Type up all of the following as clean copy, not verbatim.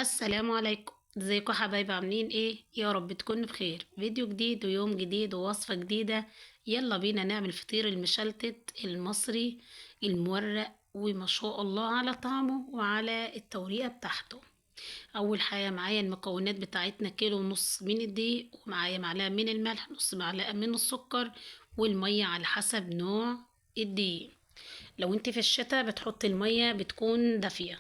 السلام عليكم. ازيكم يا حبايبي؟ عاملين ايه؟ يا رب تكونوا بخير. فيديو جديد ويوم جديد ووصفة جديدة. يلا بينا نعمل فطير المشلتت المصري المورق، وما شاء الله على طعمه وعلى التوريقة بتاعته. اول حاجة معايا المكونات بتاعتنا: كيلو ونص من الدقيق، ومعايا معلقة من الملح، نص معلقة من السكر، والمية على حسب نوع الدقيق. لو انت في الشتاء بتحطي المية بتكون دافية،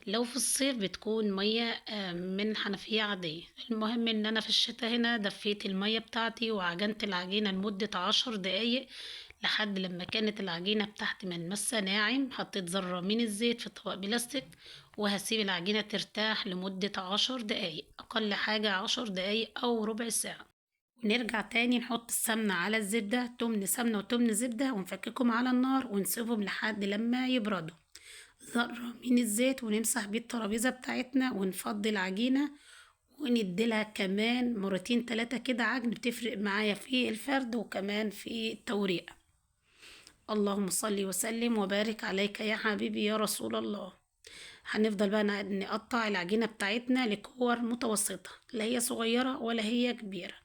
لو في الصيف بتكون مية من حنفية عادية. المهم ان انا في الشتاء هنا دفيت المية بتاعتي وعجنت العجينة لمدة 10 دقايق لحد لما كانت العجينة بتاعتي ملمسها ناعم. حطيت ذرة من الزيت في طبق بلاستيك، وهسيب العجينة ترتاح لمدة 10 دقايق، أقل حاجة 10 دقايق أو ربع ساعة. ونرجع تاني نحط السمنة على الزبدة، تمن سمنة وتمن زبدة، ونفككهم على النار ونسيبهم لحد لما يبردوا. ذرة من الزيت ونمسح بيه الترابيزة بتاعتنا، ونفضي العجينة ونديلها كمان مرتين تلاتة كده عجن، بتفرق معايا في الفرد وكمان في التوريق. اللهم صل وسلم وبارك عليك يا حبيبي يا رسول الله. هنفضل بقى نقطع العجينة بتاعتنا لكور متوسطة، لا هي صغيرة ولا هي كبيرة.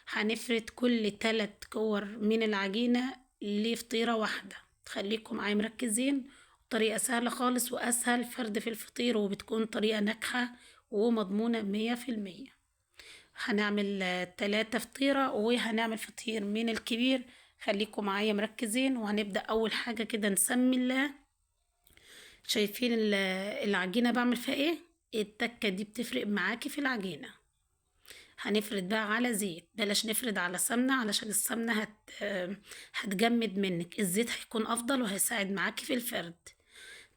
هنفرد كل 3 كور من العجينة لفطيرة واحدة. خليكم معايا مركزين، طريقة سهلة خالص وأسهل فرد في الفطير، وبتكون طريقة ناجحة ومضمونة 100%. هنعمل 3 فطيرة وهنعمل فطير من الكبير. خليكم معايا مركزين، وهنبدأ أول حاجة كده نسمي الله. شايفين العجينة بعمل فيها ايه؟ التكة دي بتفرق معاكي في العجينة. هنفرد بقى على زيت، بلاش نفرد على سمنة علشان السمنة هتجمد منك. الزيت هيكون افضل وهيساعد معاكي في الفرد.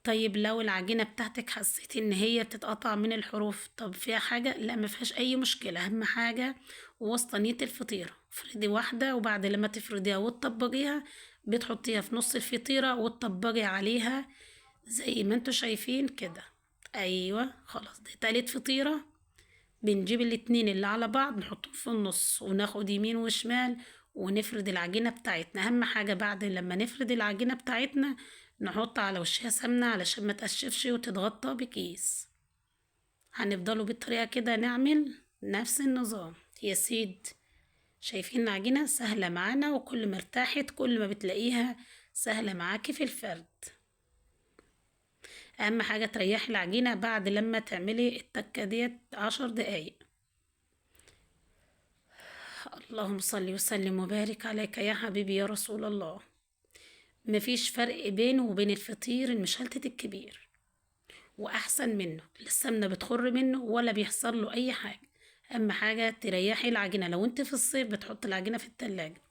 طيب لو العجينة بتاعتك حسيتي ان هي بتتقطع من الحروف، طب فيها حاجة؟ لا، ما فيهاش اي مشكلة. اهم حاجة وسطانية الفطيرة، افردي واحدة، وبعد لما تفرديها وتطبقيها بتحطيها في نص الفطيرة وتطبقي عليها زي ما انتوا شايفين كده. ايوه خلاص، دي تالت فطيرة. بنجيب الاتنين اللي على بعض نحطهم في النص، وناخد يمين وشمال ونفرد العجينة بتاعتنا. اهم حاجة بعد لما نفرد العجينة بتاعتنا نحط على وشها سمنة علشان ما تقشفش وتتغطى بكيس. هنفضلوا بالطريقة كده نعمل نفس النظام يا سيد. شايفين العجينة سهلة معانا، وكل ما ارتاحت كل ما بتلاقيها سهلة معاكي في الفرد. اهم حاجة تريحي العجينة بعد لما تعملي التكة ديت 10 دقايق. اللهم صل وسلم وبارك عليك يا حبيبي يا رسول الله. مفيش فرق بينه وبين الفطير المشلتت الكبير، واحسن منه. لا السمنة بتخر منه ولا بيحصل له اي حاجة. اهم حاجة تريحي العجينة. لو انت في الصيف بتحط العجينة في التلاجة،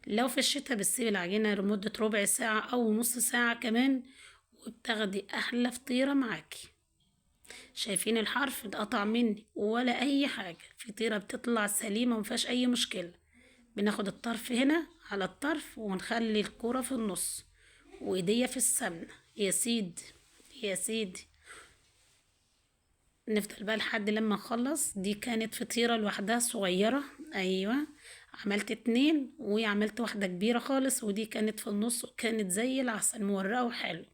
لو في الشتاء بتسيب العجينة لمدة ربع ساعة او نص ساعة كمان، وبتاخدي احلى فطيرة معاكي. شايفين الحرف اتقطع مني ولا اي حاجة؟ فطيرة بتطلع سليمة ومفيهاش اي مشكلة. بناخد الطرف هنا على الطرف ونخلي الكرة في النص، وايديا في السمنة يا سيدي يا سيدي. نفضل بقى لحد لما نخلص. دي كانت فطيرة لوحدها صغيرة، ايوه. عملت 2 وعملت واحدة كبيرة خالص، ودي كانت في النص وكانت زي العسل مورقة وحلو.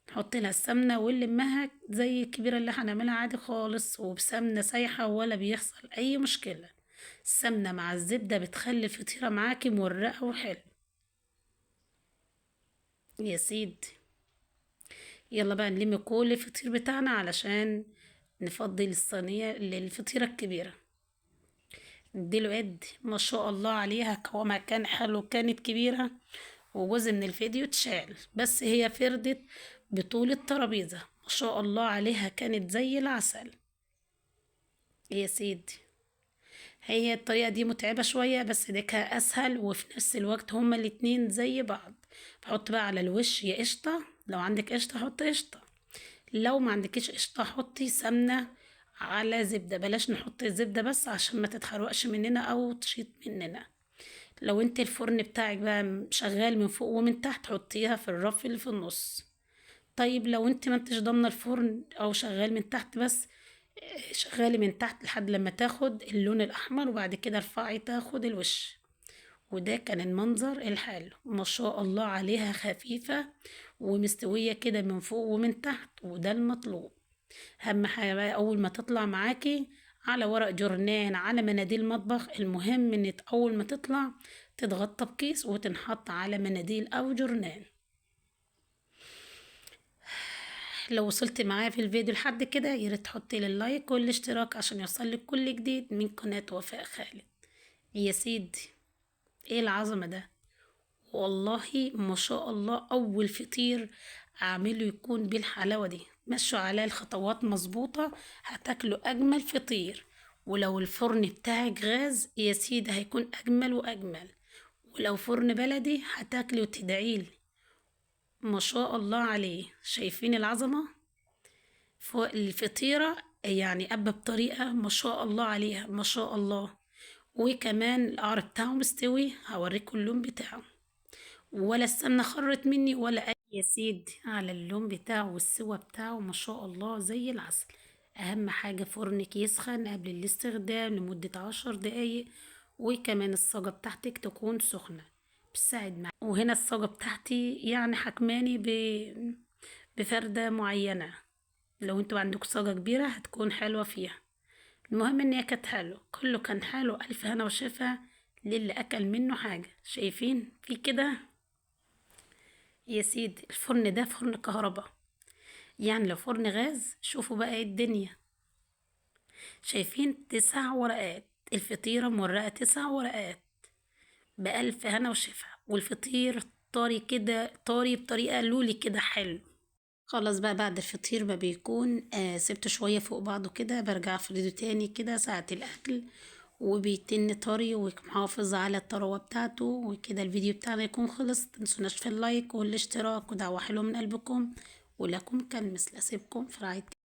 نحط لها السمنة ونلمها زي الكبيرة اللي هنعملها عادي خالص، وبسمنة سايحة ولا بيحصل أي مشكلة. السمنة مع الزبدة بتخلي الفطيرة معاكي مورقة وحلو يا سيدي. يلا بقى نلم كل الفطير بتاعنا علشان نفضي الصينية للفطيرة الكبيرة. نديله قد ما شاء الله عليها، قوامها كان حلو، كانت كبيرة، وجزء من الفيديو اتشال، بس هي فردت بطول الترابيزة. ما شاء الله عليها كانت زي العسل يا سيدي. هي الطريقة دي متعبة شوية، بس ديكها أسهل وفي نفس الوقت هما الاتنين زي بعض. بحط بقى على الوش يا قشطة، لو عندك قشطة حط قشطة، لو ما عندكيش قشطة حطي سمنة على زبدة. بلاش نحط الزبدة بس عشان ما تتحرقش مننا أو تشيط مننا. لو انت الفرن بتاعك بقى شغال من فوق ومن تحت حطيها في الرف اللي في النص. طيب لو انت ما انتش ضامنه الفرن او شغال من تحت بس، شغالي من تحت لحد لما تاخد اللون الاحمر، وبعد كده ارفعي تاخد الوش. وده كان المنظر الحلو. ما شاء الله عليها خفيفة ومستوية كده من فوق ومن تحت، وده المطلوب. اهم حاجة بقى اول ما تطلع معاكي على ورق جورنان، على مناديل مطبخ، المهم ان اول ما تطلع تتغطى بكيس وتنحط على مناديل او جورنان. لو وصلت معايا في الفيديو لحد كده ياريت تحطي لي اللايك والاشتراك عشان يوصلك كل جديد من قناة وفاء خالد. يا سيدي، ايه العظمة ده! والله ما شاء الله، اول فطير اعمله يكون بالحلاوة دي. مشوا عليه الخطوات مظبوطة هتاكلوا اجمل فطير. ولو الفرن بتاعك غاز يا سيدي هيكون اجمل واجمل، ولو فرن بلدي هتاكلي وتدعيلي. ما شاء الله عليه، شايفين العظمة؟ فوق الفطيرة يعني أبى بطريقة ما شاء الله عليها، ما شاء الله. وكمان القعر بتاعه مستوي، هوريكم اللون بتاعه، ولا السمنة خرت مني ولا أي. يا سيدي على اللون بتاعه والسوا بتاعه ما شاء الله زي العسل. أهم حاجة فرنك يسخن قبل الاستخدام لمدة 10 دقايق، وكمان الصاجة بتاعتك تكون سخنة بتساعد معاك. وهنا الصاجة بتاعتي يعني حكماني بفردة معينة. لو انتوا عندكم صاجة كبيرة هتكون حلوة فيها. المهم ان هي كانت حلوة، كله كان حلو، ألف هنا وشفا للي أكل منه حاجة. شايفين في كده يا سيدي؟ الفرن ده فرن كهرباء، يعني لو فرن غاز شوفوا بقى ايه الدنيا. شايفين 9 ورقات الفطيرة مورقة، 9 ورقات بألف هنا وشفا. والفطير طري كده، طري بطريقة لولي كده حلو. خلاص بقى بعد الفطير ما بيكون سبته شوية فوق بعضه كده، برجع افرده تاني كده ساعة الأكل، وبيتن طري ومحافظ على الطروة بتاعته. وكده الفيديو بتاعنا يكون خلص. متنسوناش في اللايك والاشتراك ودعوة حلوة من قلبكم، ولكم كالمثل. أسيبكم في رعاية